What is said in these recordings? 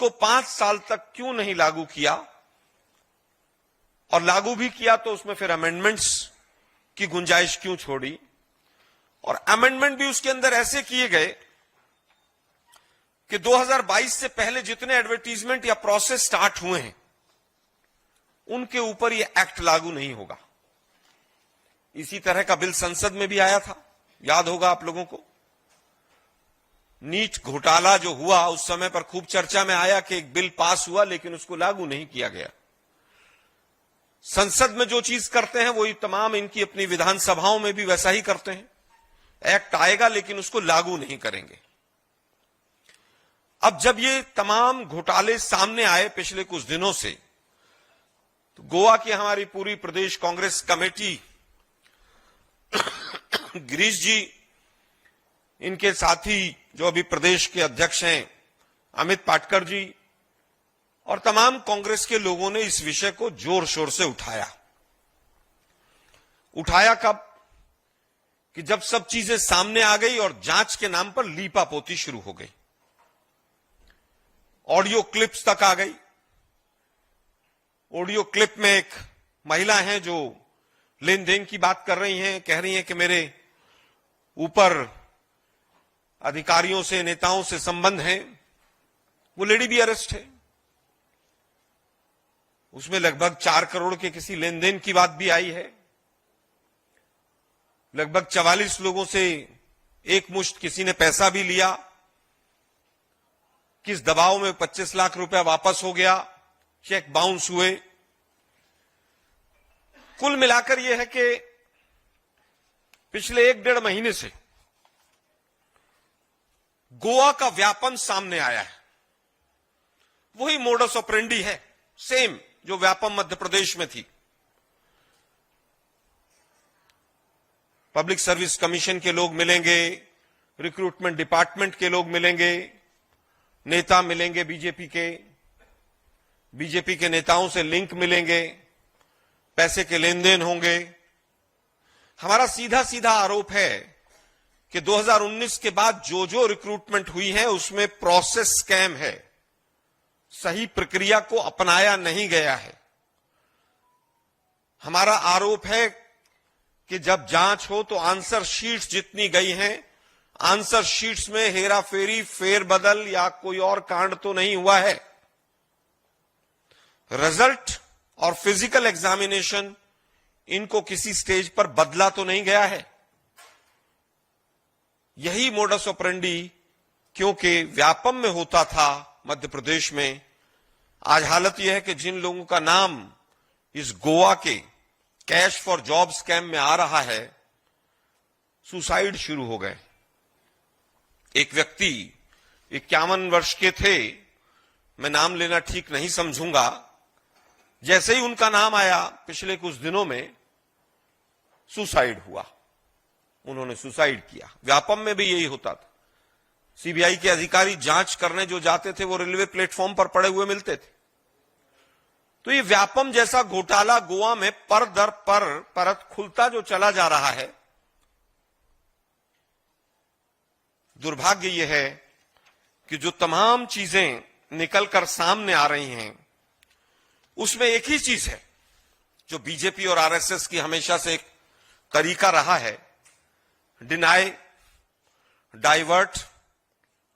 उसको 5 साल तक क्यों नहीं लागू किया, और लागू भी किया तो उसमें फिर अमेंडमेंट्स की गुंजाइश क्यों छोड़ी, और अमेंडमेंट भी उसके अंदर ऐसे किए गए कि 2022 से पहले जितने एडवर्टीजमेंट या प्रोसेस स्टार्ट हुए हैं उनके ऊपर यह एक्ट लागू नहीं होगा। इसी तरह का बिल संसद में भी आया था, याद होगा आप लोगों को। नीट घोटाला जो हुआ उस समय पर खूब चर्चा में आया कि एक बिल पास हुआ लेकिन उसको लागू नहीं किया गया। संसद में जो चीज करते हैं वही तमाम इनकी अपनी विधानसभाओं में भी वैसा ही करते हैं। एक्ट आएगा लेकिन उसको लागू नहीं करेंगे। अब जब ये तमाम घोटाले सामने आए पिछले कुछ दिनों से, तो गोवा की हमारी पूरी प्रदेश कांग्रेस कमेटी, गिरीश जी, इनके साथी जो अभी प्रदेश के अध्यक्ष हैं अमित पाटकर जी, और तमाम कांग्रेस के लोगों ने इस विषय को जोर शोर से उठाया कब कि जब सब चीजें सामने आ गई और जांच के नाम पर लीपापोती शुरू हो गई। ऑडियो क्लिप्स तक आ गई। ऑडियो क्लिप में एक महिला हैं जो लेन देन की बात कर रही हैं, कह रही हैं कि मेरे ऊपर अधिकारियों से, नेताओं से संबंध हैं। वो लेडी भी अरेस्ट है। उसमें लगभग 4 करोड़ के किसी लेन देन की बात भी आई है। लगभग 44 लोगों से एक मुश्त किसी ने पैसा भी लिया। किस दबाव में 25 लाख रुपया वापस हो गया, चेक बाउंस हुए। कुल मिलाकर यह है कि पिछले 1-1.5 महीने से गोवा का व्यापम सामने आया है। वही मोडस ऑपरेंडी है, सेम जो व्यापम मध्य प्रदेश में थी। पब्लिक सर्विस कमीशन के लोग मिलेंगे, रिक्रूटमेंट डिपार्टमेंट के लोग मिलेंगे, नेता मिलेंगे बीजेपी के नेताओं से लिंक मिलेंगे, पैसे के लेन देन होंगे। हमारा सीधा सीधा आरोप है कि 2019 के बाद जो जो रिक्रूटमेंट हुई है उसमें प्रोसेस स्कैम है। सही प्रक्रिया को अपनाया नहीं गया है। हमारा आरोप है कि जब जांच हो तो आंसर शीट्स जितनी गई हैं, आंसर शीट्स में हेराफेरी, फेरबदल या कोई और कांड तो नहीं हुआ है। रिजल्ट और फिजिकल एग्जामिनेशन, इनको किसी स्टेज पर बदला तो नहीं गया है। यही मोडस ऑपरेंडी क्योंकि व्यापम में होता था मध्य प्रदेश में, आज हालत यह है कि जिन लोगों का नाम इस गोवा के कैश फॉर जॉब स्कैम में आ रहा है, सुसाइड शुरू हो गए। एक व्यक्ति 51 वर्ष के थे, मैं नाम लेना ठीक नहीं समझूंगा, जैसे ही उनका नाम आया पिछले कुछ दिनों में सुसाइड हुआ। उन्होंने सुसाइड किया। व्यापम में भी यही होता था। सीबीआई के अधिकारी जांच करने जो जाते थे वो रेलवे प्लेटफॉर्म पर पड़े हुए मिलते थे। तो ये व्यापम जैसा घोटाला गोवा में पर दर पर परत खुलता जो चला जा रहा है। दुर्भाग्य यह है कि जो तमाम चीजें निकलकर सामने आ रही हैं उसमें एक ही चीज है जो बीजेपी और आरएसएस की हमेशा से एक तरीका रहा है, deny, divert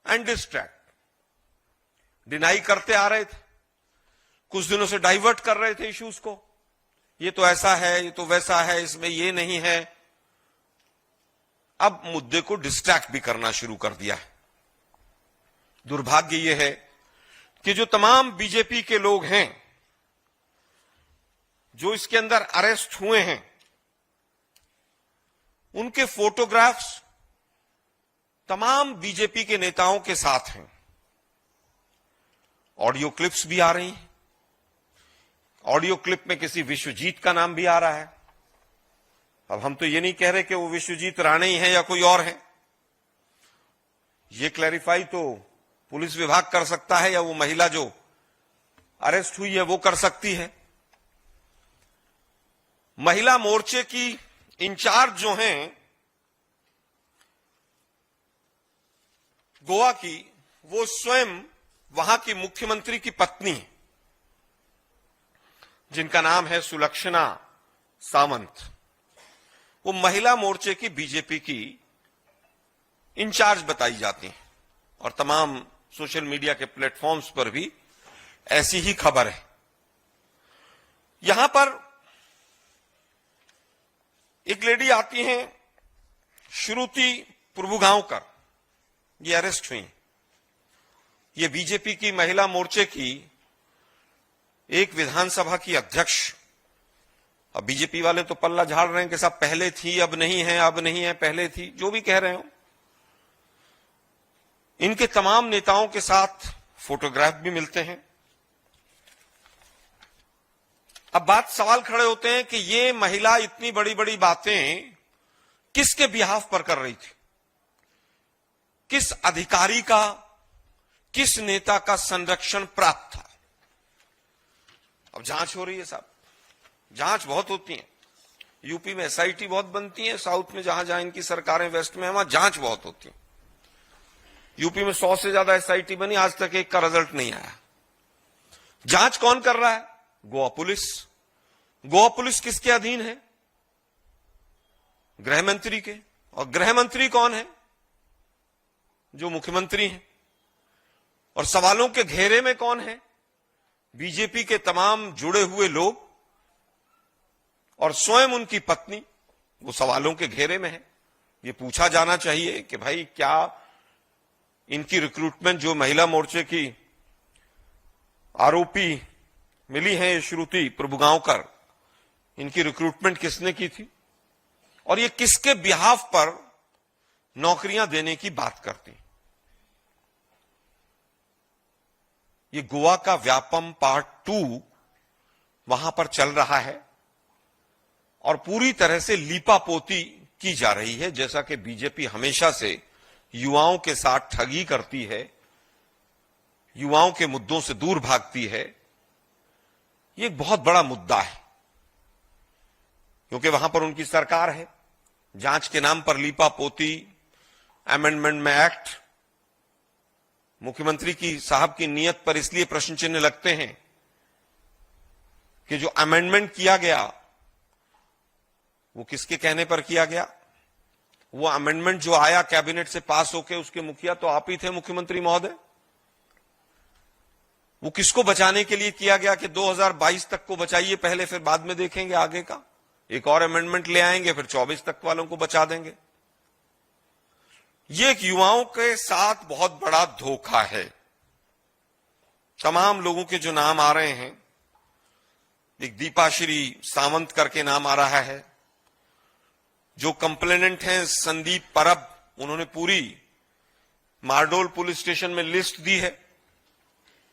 and distract. Deny करते आ रहे थे, कुछ दिनों से डाइवर्ट कर रहे थे इश्यूज को। ये तो ऐसा है, ये तो वैसा है, इसमें ये नहीं है। अब मुद्दे को डिस्ट्रैक्ट भी करना शुरू कर दिया है। दुर्भाग्य यह है कि जो तमाम बीजेपी के लोग हैं जो इसके अंदर अरेस्ट हुए हैं, उनके फोटोग्राफ्स तमाम बीजेपी के नेताओं के साथ हैं। ऑडियो क्लिप्स भी आ रही हैं। ऑडियो क्लिप में किसी विश्वजीत का नाम भी आ रहा है। अब हम तो ये नहीं कह रहे कि वो विश्वजीत राणे ही है या कोई और है। ये क्लैरिफाई तो पुलिस विभाग कर सकता है या वो महिला जो अरेस्ट हुई है वो कर सकती है। महिला मोर्चे की इंचार्ज जो हैं गोवा की, वो स्वयं वहां की मुख्यमंत्री की पत्नी, जिनका नाम है सुलक्षणा सामंत, वो महिला मोर्चे की बीजेपी की इंचार्ज बताई जाती हैं और तमाम सोशल मीडिया के प्लेटफॉर्म्स पर भी ऐसी ही खबर है। यहां पर एक लेडी आती हैं श्रुति प्रभुगांवकर, ये अरेस्ट हुई। ये बीजेपी की महिला मोर्चे की एक विधानसभा की अध्यक्ष। अब बीजेपी वाले तो पल्ला झाड़ रहे हैं कि साहब पहले थी अब नहीं है, अब नहीं है पहले थी, जो भी कह रहे हो। इनके तमाम नेताओं के साथ फोटोग्राफ भी मिलते हैं। अब सवाल खड़े होते हैं कि ये महिला इतनी बड़ी बड़ी बातें किसके बिहाफ पर कर रही थी, किस अधिकारी का, किस नेता का संरक्षण प्राप्त था। अब जांच हो रही है साहब, जांच बहुत होती है। यूपी में एसआईटी बहुत बनती है, साउथ में जहां जहां इनकी सरकारें, वेस्ट में, वहां जांच बहुत होती है। यूपी में 100 से ज्यादा एसआईटी बनी, आज तक एक का रिजल्ट नहीं आया। जांच कौन कर रहा है? गोवा पुलिस। गोवा पुलिस किसके अधीन है? गृह मंत्री के। और गृह मंत्री कौन है? जो मुख्यमंत्री हैं। और सवालों के घेरे में कौन है? बीजेपी के तमाम जुड़े हुए लोग और स्वयं उनकी पत्नी, वो सवालों के घेरे में है। ये पूछा जाना चाहिए कि भाई क्या इनकी रिक्रूटमेंट, जो महिला मोर्चे की आरोपी मिली है श्रुति प्रभुगांवकर, इनकी रिक्रूटमेंट किसने की थी और ये किसके बिहाफ पर नौकरियां देने की बात करती। ये गोवा का व्यापम पार्ट 2 वहां पर चल रहा है और पूरी तरह से लीपापोती की जा रही है, जैसा कि बीजेपी हमेशा से युवाओं के साथ ठगी करती है, युवाओं के मुद्दों से दूर भागती है। ये एक बहुत बड़ा मुद्दा है क्योंकि वहां पर उनकी सरकार है। जांच के नाम पर लीपापोती, अमेंडमेंट में एक्ट, मुख्यमंत्री की साहब की नीयत पर इसलिए प्रश्न चिन्ह लगते हैं कि जो अमेंडमेंट किया गया वो किसके कहने पर किया गया? वो अमेंडमेंट जो आया कैबिनेट से पास होकर, उसके मुखिया तो आप ही थे मुख्यमंत्री महोदय। वो किसको बचाने के लिए किया गया कि 2022 तक को बचाइए पहले, फिर बाद में देखेंगे आगे का। एक और अमेंडमेंट ले आएंगे, फिर 24 तक वालों को बचा देंगे। ये एक युवाओं के साथ बहुत बड़ा धोखा है। तमाम लोगों के जो नाम आ रहे हैं, एक दीपाश्री सावंत करके नाम आ रहा है, जो कंप्लेनेंट हैं संदीप परब, उन्होंने पूरी मारडोल पुलिस स्टेशन में लिस्ट दी है,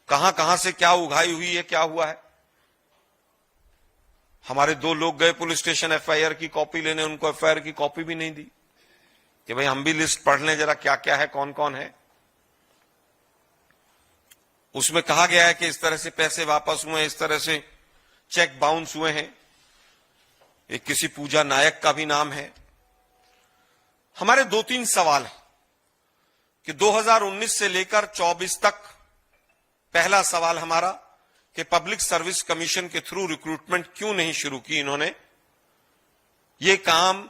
कहां कहां से क्या उगाई हुई है, क्या हुआ है। हमारे 2 लोग गए पुलिस स्टेशन एफआईआर की कॉपी लेने, उनको एफआईआर की कॉपी भी नहीं दी कि भाई हम भी लिस्ट पढ़ लें जरा क्या क्या है, कौन कौन है। उसमें कहा गया है कि इस तरह से पैसे वापस हुए, इस तरह से चेक बाउंस हुए हैं। एक किसी पूजा नायक का भी नाम है। हमारे 2-3 सवाल हैं कि 2019 से लेकर 24 तक, पहला सवाल हमारा कि पब्लिक सर्विस कमीशन के थ्रू रिक्रूटमेंट क्यों नहीं शुरू की इन्होंने। ये काम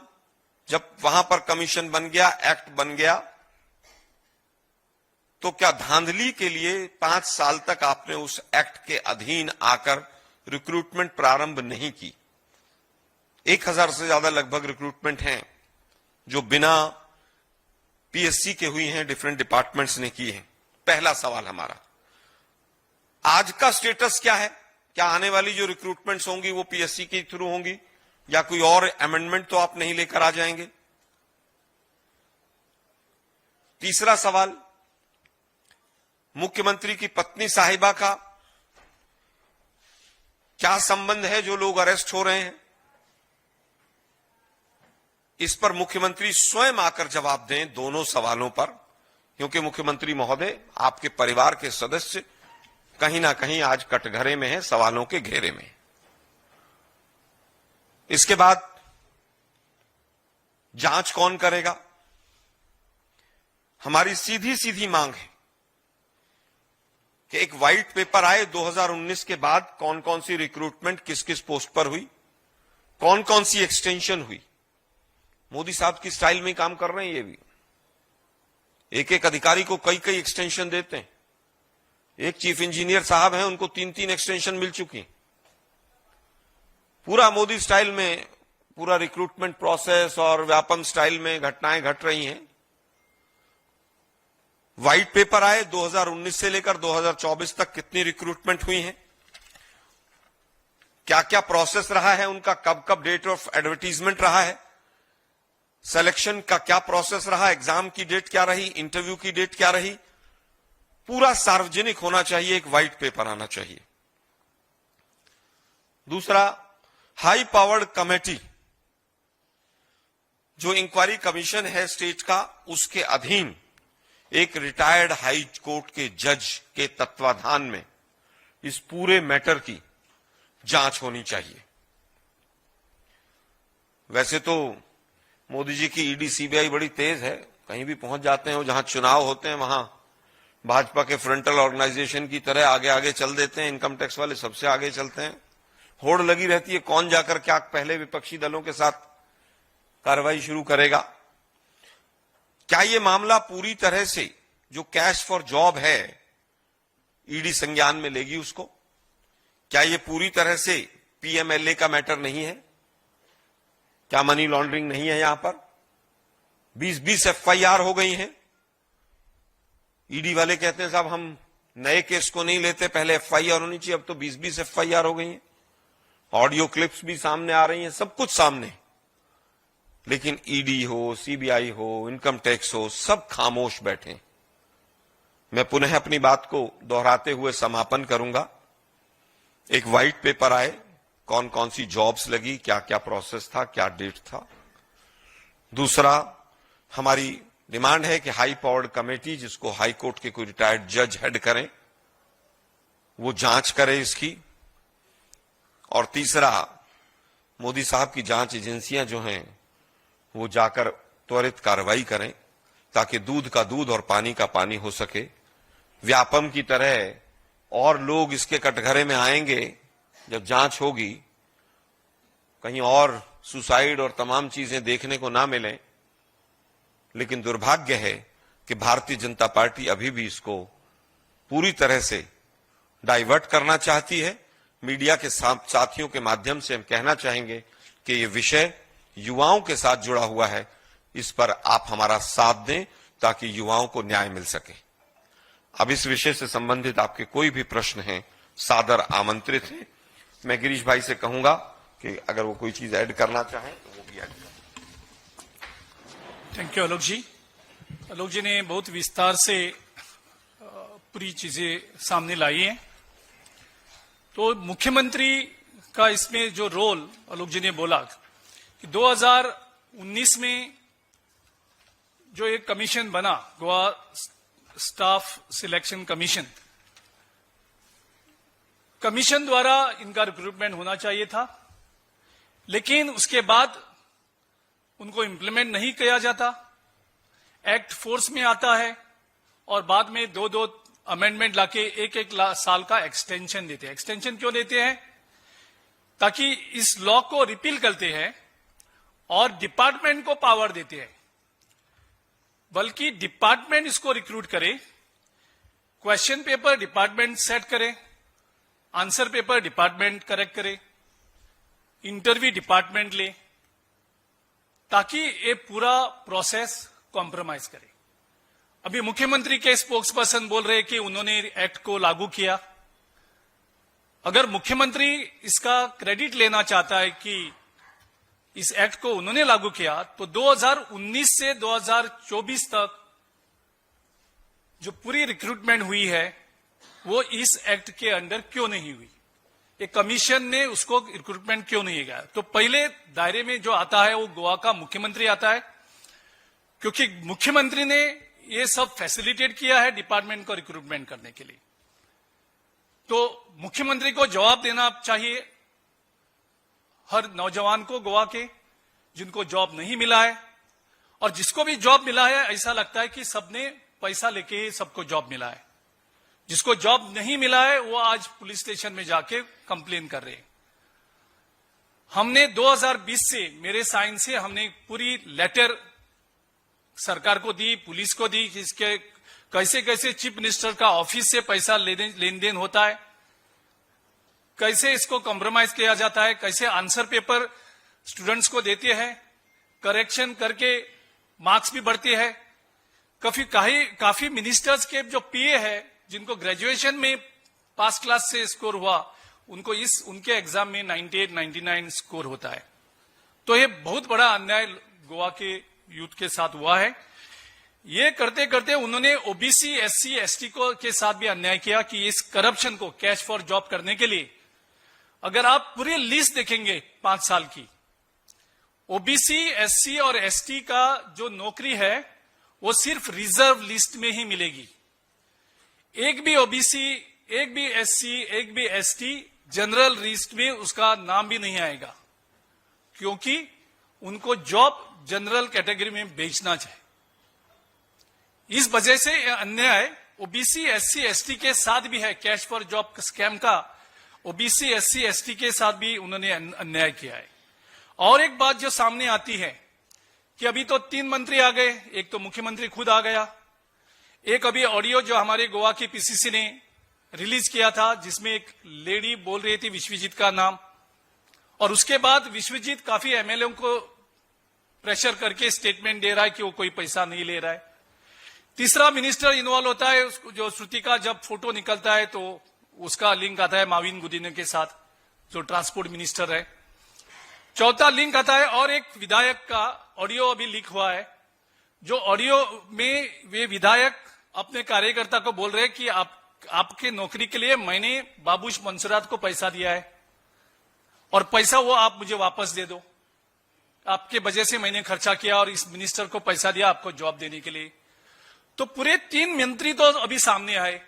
जब वहां पर कमीशन बन गया, एक्ट बन गया, तो क्या धांधली के लिए 5 साल तक आपने उस एक्ट के अधीन आकर रिक्रूटमेंट प्रारंभ नहीं की? 1000 से ज्यादा लगभग रिक्रूटमेंट हैं जो बिना पीएससी के हुई हैं, डिफरेंट डिपार्टमेंट्स ने की हैं। पहला सवाल हमारा, आज का स्टेटस क्या है? क्या आने वाली जो रिक्रूटमेंट्स होंगी वो पीएससी के थ्रू होंगी या कोई और अमेंडमेंट तो आप नहीं लेकर आ जाएंगे? तीसरा सवाल, मुख्यमंत्री की पत्नी साहिबा का क्या संबंध है जो लोग अरेस्ट हो रहे हैं? इस पर मुख्यमंत्री स्वयं आकर जवाब दें, दोनों सवालों पर, क्योंकि मुख्यमंत्री महोदय आपके परिवार के सदस्य कहीं ना कहीं आज कटघरे में है, सवालों के घेरे में। इसके बाद जांच कौन करेगा? हमारी सीधी सीधी मांग है कि एक व्हाइट पेपर आए 2019 के बाद कौन कौन सी रिक्रूटमेंट किस किस पोस्ट पर हुई, कौन कौन सी एक्सटेंशन हुई। मोदी साहब की स्टाइल में काम कर रहे हैं ये भी, एक एक अधिकारी को कई कई एक्सटेंशन देते हैं। एक चीफ इंजीनियर साहब हैं, उनको 3-3 एक्सटेंशन मिल चुकी। पूरा मोदी स्टाइल में पूरा रिक्रूटमेंट प्रोसेस और व्यापम स्टाइल में घटनाएं घट रही हैं। व्हाइट पेपर आए 2019 से लेकर 2024 तक कितनी रिक्रूटमेंट हुई है, क्या क्या प्रोसेस रहा है उनका, कब कब डेट ऑफ एडवर्टीजमेंट रहा है, सिलेक्शन का क्या प्रोसेस रहा, एग्जाम की डेट क्या रही, इंटरव्यू की डेट क्या रही, पूरा सार्वजनिक होना चाहिए, एक व्हाइट पेपर आना चाहिए। दूसरा, हाई पावर्ड कमेटी, जो इंक्वायरी कमीशन है स्टेट का, उसके अधीन एक रिटायर्ड हाई कोर्ट के जज के तत्वाधान में इस पूरे मैटर की जांच होनी चाहिए। वैसे तो मोदी जी की ईडी सीबीआई बड़ी तेज है, कहीं भी पहुंच जाते हैं, जहां चुनाव होते हैं वहां भाजपा के फ्रंटल ऑर्गेनाइजेशन की तरह आगे आगे चल देते हैं। इनकम टैक्स वाले सबसे आगे चलते हैं, होड़ लगी रहती है कौन जाकर क्या पहले विपक्षी दलों के साथ कार्रवाई शुरू करेगा। क्या ये मामला पूरी तरह से जो कैश फॉर जॉब है ईडी संज्ञान में लेगी उसको? क्या ये पूरी तरह से पीएमएलए का मैटर नहीं है? क्या मनी लॉन्ड्रिंग नहीं है? यहां पर 20-20 एफआईआर हो गई हैं। ईडी वाले कहते हैं साहब हम नए केस को नहीं लेते, पहले एफआईआर होनी चाहिए, अब तो 20-20 एफआईआर हो गई हैं। ऑडियो क्लिप्स भी सामने आ रही हैं, सब कुछ सामने। लेकिन ईडी हो, सीबीआई हो, इनकम टैक्स हो, सब खामोश बैठे। मैं पुनः अपनी बात को दोहराते हुए समापन करूंगा। एक व्हाइट पेपर आए, कौन कौन सी जॉब्स लगी, क्या क्या प्रोसेस था, क्या डेट था। दूसरा, हमारी डिमांड है कि हाई पावर्ड कमेटी, जिसको हाई कोर्ट के कोई रिटायर्ड जज हेड करें, वो जांच करे इसकी। और तीसरा, मोदी साहब की जांच एजेंसियां जो हैं वो जाकर त्वरित कार्रवाई करें ताकि दूध का दूध और पानी का पानी हो सके। व्यापम की तरह और लोग इसके कटघरे में आएंगे जब जांच होगी, कहीं और सुसाइड और तमाम चीजें देखने को ना मिलें। लेकिन दुर्भाग्य है कि भारतीय जनता पार्टी अभी भी इसको पूरी तरह से डाइवर्ट करना चाहती है। मीडिया के साथियों के माध्यम से हम कहना चाहेंगे कि ये विषय युवाओं के साथ जुड़ा हुआ है, इस पर आप हमारा साथ दें ताकि युवाओं को न्याय मिल सके। अब इस विषय से संबंधित आपके कोई भी प्रश्न हैं, सादर आमंत्रित हैं। मैं गिरीश भाई से कहूंगा कि अगर वो कोई चीज ऐड करना चाहें तो वो भी ऐड करें। थैंक यू आलोक जी। आलोक जी ने बहुत विस्तार से पूरी चीजें सामने लाई हैं। तो मुख्यमंत्री का इसमें जो रोल आलोक जी ने बोला कि 2019 में जो एक कमीशन बना, Goa staff selection commission, commission द्वारा इनका रिक्रूटमेंट होना चाहिए था, लेकिन उसके बाद उनको इंप्लीमेंट नहीं किया जाता। एक्ट फोर्स में आता है और बाद में 2-2 अमेंडमेंट लाके एक साल का एक्सटेंशन देते हैं। एक्सटेंशन क्यों देते हैं? ताकि इस लॉ को रिपील करते हैं और डिपार्टमेंट को पावर देते हैं, बल्कि डिपार्टमेंट इसको रिक्रूट करे, क्वेश्चन पेपर डिपार्टमेंट सेट करे, आंसर पेपर डिपार्टमेंट करेक्ट करे, इंटरव्यू डिपार्टमेंट ले, ताकि ये पूरा प्रोसेस कॉम्प्रोमाइज करे। अभी मुख्यमंत्री के स्पोक्स पर्सन बोल रहे कि उन्होंने एक्ट को लागू किया। अगर मुख्यमंत्री इसका क्रेडिट लेना चाहता है कि इस एक्ट को उन्होंने लागू किया, तो 2019 से 2024 तक जो पूरी रिक्रूटमेंट हुई है वो इस एक्ट के अंडर क्यों नहीं हुई? एक कमीशन ने उसको रिक्रूटमेंट क्यों नहीं किया? तो पहले दायरे में जो आता है वो गोवा का मुख्यमंत्री आता है, क्योंकि मुख्यमंत्री ने ये सब फैसिलिटेट किया है डिपार्टमेंट को रिक्रूटमेंट करने के लिए। तो मुख्यमंत्री को जवाब देना चाहिए हर नौजवान को गोवा के जिनको जॉब नहीं मिला है, और जिसको भी जॉब मिला है ऐसा लगता है कि सबने पैसा लेके ही सबको जॉब मिला है। जिसको जॉब नहीं मिला है वो आज पुलिस स्टेशन में जाके कंप्लेन कर रहे हैं। हमने 2020 से मेरे साइन से हमने पूरी लेटर सरकार को दी, पुलिस को दी कि इसके कैसे कैसे चीफ मिनिस्टर का ऑफिस से पैसा लेन देन होता है, कैसे इसको कॉम्प्रोमाइज किया जाता है, कैसे आंसर पेपर स्टूडेंट्स को देते हैं, करेक्शन करके मार्क्स भी बढ़ते हैं। काफी मिनिस्टर्स के जो पीए है जिनको ग्रेजुएशन में पास क्लास से स्कोर हुआ, उनको उनके एग्जाम में 98, 99 स्कोर होता है। तो ये बहुत बड़ा अन्याय गोवा के यूथ के साथ हुआ है। ये करते करते उन्होंने ओबीसी, एससी, एसटी को के साथ भी अन्याय किया कि इस करप्शन को कैश फॉर जॉब करने के लिए अगर आप पूरी लिस्ट देखेंगे 5 साल की, ओबीसी, एससी और एसटी का जो नौकरी है वो सिर्फ रिजर्व लिस्ट में ही मिलेगी। एक भी ओबीसी, एक भी एससी, एक भी एसटी जनरल लिस्ट में उसका नाम भी नहीं आएगा, क्योंकि उनको जॉब जनरल कैटेगरी में बेचना चाहिए। इस वजह से यह अन्याय ओबीसी, एससी, एसटी के साथ भी है। कैश फॉर जॉब स्कैम का ओबीसी, एससी, एसटी के साथ भी उन्होंने अन्याय किया है। और एक बात जो सामने आती है कि अभी तो 3 मंत्री आ गए, एक तो मुख्यमंत्री खुद आ गया, एक अभी ऑडियो जो हमारे गोवा की पीसीसी ने रिलीज किया था जिसमें एक लेडी बोल रही थी विश्वजीत का नाम, और उसके बाद विश्वजीत काफी एमएलए को प्रेशर करके स्टेटमेंट दे रहा है कि वो कोई पैसा नहीं ले रहा है। तीसरा मिनिस्टर इन्वॉल्व होता है, जो श्रुति का जब फोटो निकलता है तो उसका लिंक आता है माविन गुदिने के साथ, जो ट्रांसपोर्ट मिनिस्टर है। चौथा लिंक आता है और एक विधायक का ऑडियो अभी लीक हुआ है, जो ऑडियो में वे विधायक अपने कार्यकर्ता को बोल रहे हैं कि आपके नौकरी के लिए मैंने बाबूश मंसूरात को पैसा दिया है और पैसा वो आप मुझे वापस दे दो, आपके वजह से मैंने खर्चा किया और इस मिनिस्टर को पैसा दिया आपको जॉब देने के लिए। तो पूरे 3 मंत्री तो अभी सामने आए।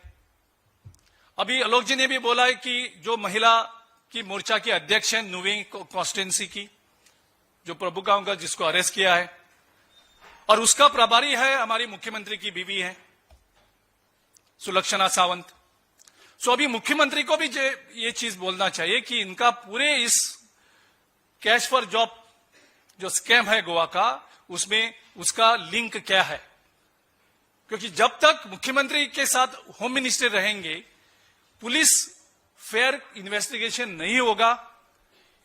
अभी आलोक जी ने भी बोला है कि जो महिला की मोर्चा की अध्यक्ष है नुवे कॉन्स्टिट्यूंसी की, जो प्रभुगांव का जिसको अरेस्ट किया है, और उसका प्रभारी है हमारी मुख्यमंत्री की बीवी है सुलक्षणा सावंत। सो अभी मुख्यमंत्री को भी ये चीज बोलना चाहिए कि इनका पूरे इस कैश फॉर जॉब जो स्कैम है गोवा का, उसमें उसका लिंक क्या है, क्योंकि जब तक मुख्यमंत्री के साथ होम मिनिस्टर रहेंगे पुलिस फेयर इन्वेस्टिगेशन नहीं होगा।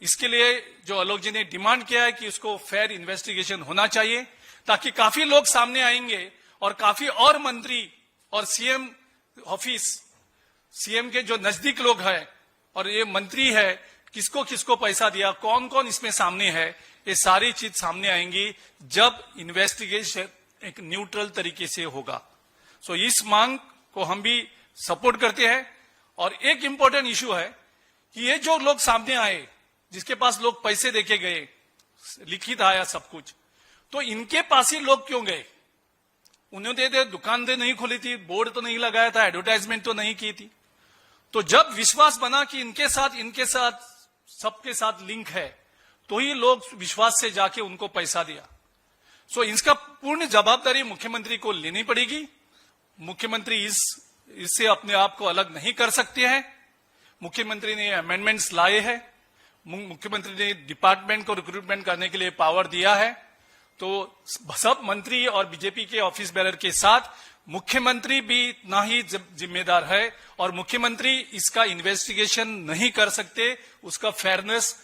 इसके लिए जो आलोक जी ने डिमांड किया है कि उसको फेयर इन्वेस्टिगेशन होना चाहिए, ताकि काफी लोग सामने आएंगे और काफी और मंत्री और सीएम ऑफिस, सीएम के जो नजदीक लोग हैं और ये मंत्री है, किसको किसको पैसा दिया, कौन कौन इसमें सामने है, ये सारी चीज सामने आएंगी जब इन्वेस्टिगेशन एक न्यूट्रल तरीके से होगा। सो इस मांग को हम भी सपोर्ट करते हैं। और एक इंपॉर्टेंट इशू है कि ये जो लोग सामने आए, जिसके पास लोग पैसे देके गए, लिखित आया सब कुछ, तो इनके पास ही लोग क्यों गए? उन्होंने दुकान तो नहीं खोली थी, बोर्ड तो नहीं लगाया था, एडवर्टाइजमेंट तो नहीं की थी। तो जब विश्वास बना कि इनके साथ सबके साथ लिंक है, तो ही लोग विश्वास से जाके उनको पैसा दिया। सो इसका पूर्ण जवाबदारी मुख्यमंत्री को लेनी पड़ेगी। मुख्यमंत्री इससे अपने आप को अलग नहीं कर सकते हैं। मुख्यमंत्री ने अमेंडमेंट्स लाए हैं, मुख्यमंत्री ने डिपार्टमेंट को रिक्रूटमेंट करने के लिए पावर दिया है। तो सब मंत्री और बीजेपी के ऑफिस बेरर के साथ मुख्यमंत्री भी इतना ही जिम्मेदार है, और मुख्यमंत्री इसका इन्वेस्टिगेशन नहीं कर सकते, उसका फेयरनेस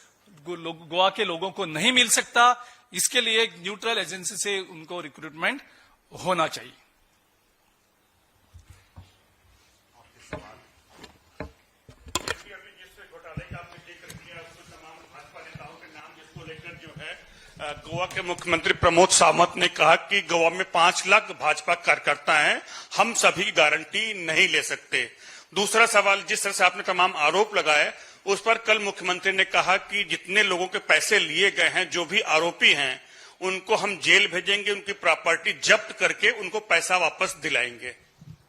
गोवा के लोगों को नहीं मिल सकता। इसके लिए एक न्यूट्रल एजेंसी से उनको रिक्रूटमेंट होना चाहिए। गोवा के मुख्यमंत्री प्रमोद सावंत ने कहा कि गोवा में 5 लाख भाजपा कार्यकर्ता हैं, हम सभी गारंटी नहीं ले सकते। दूसरा सवाल, जिस तरह से आपने तमाम आरोप लगाए, उस पर कल मुख्यमंत्री ने कहा कि जितने लोगों के पैसे लिए गए हैं, जो भी आरोपी हैं, उनको हम जेल भेजेंगे, उनकी प्रॉपर्टी जब्त करके उनको पैसा वापस दिलाएंगे।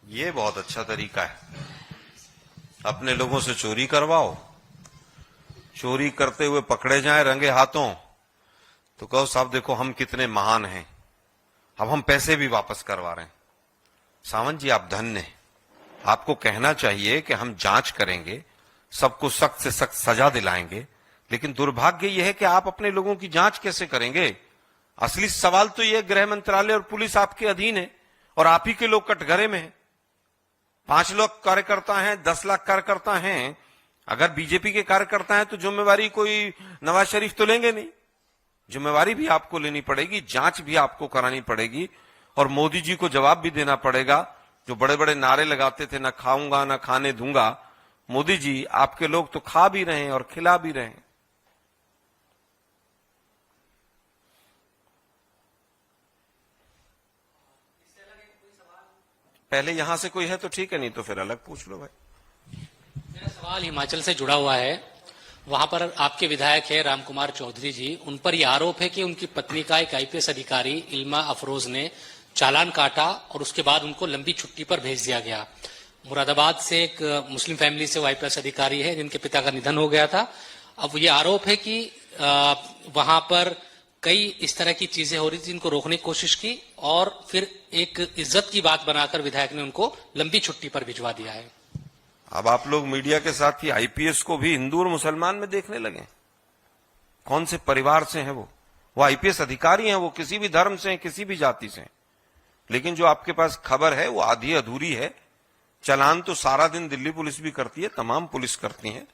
ये बहुत अच्छा तरीका है। अपने लोगों से चोरी करवाओ, चोरी करते हुए पकड़े जाएं रंगे हाथों, तो कहो साहब देखो हम कितने महान हैं, अब हम पैसे भी वापस करवा रहे हैं। सावंत जी आप धन्य हैं। आपको कहना चाहिए कि हम जांच करेंगे, सबको सख्त से सख्त सजा दिलाएंगे, लेकिन दुर्भाग्य यह है कि आप अपने लोगों की जांच कैसे करेंगे? असली सवाल तो यह गृह मंत्रालय और पुलिस आपके अधीन है और आप ही के लोग कटघरे में हैं। 5 लाख कार्यकर्ता हैं, 10 लाख कार्यकर्ता हैं। अगर बीजेपी के कार्यकर्ता हैं तो जिम्मेवारी कोई नवाज शरीफ तो लेंगे नहीं, जिम्मेवारी भी आपको लेनी पड़ेगी, जांच भी आपको करानी पड़ेगी और मोदी जी को जवाब भी देना पड़ेगा। जो बड़े बड़े नारे लगाते थे, ना खाऊंगा ना खाने दूंगा, मोदी जी आपके लोग तो खा भी रहे हैं और खिला भी रहे हैं। पहले यहां से कोई है तो ठीक है, नहीं तो फिर अलग पूछ लो भाई। मेरा सवाल हिमाचल से जुड़ा हुआ है। वहां पर आपके विधायक है रामकुमार चौधरी जी, उन पर यह आरोप है कि उनकी पत्नी का एक आईपीएस अधिकारी इल्मा अफरोज ने चालान काटा और उसके बाद उनको लंबी छुट्टी पर भेज दिया गया। मुरादाबाद से एक मुस्लिम फैमिली से वो आईपीएस अधिकारी है जिनके पिता का निधन हो गया था। अब ये आरोप है कि वहां पर कई इस तरह की चीजें हो रही थी जिनको रोकने की कोशिश की और फिर एक इज्जत की बात बनाकर विधायक ने उनको लंबी छुट्टी पर भिजवा दिया है। अब आप लोग मीडिया के साथ ही आईपीएस को भी हिंदू और मुसलमान में देखने लगे। कौन से परिवार से हैं वो आईपीएस अधिकारी हैं, वो किसी भी धर्म से हैं, किसी भी जाति से हैं। लेकिन जो आपके पास खबर है वो आधी अधूरी है। चालान तो सारा दिन दिल्ली पुलिस भी करती है, तमाम पुलिस करती है।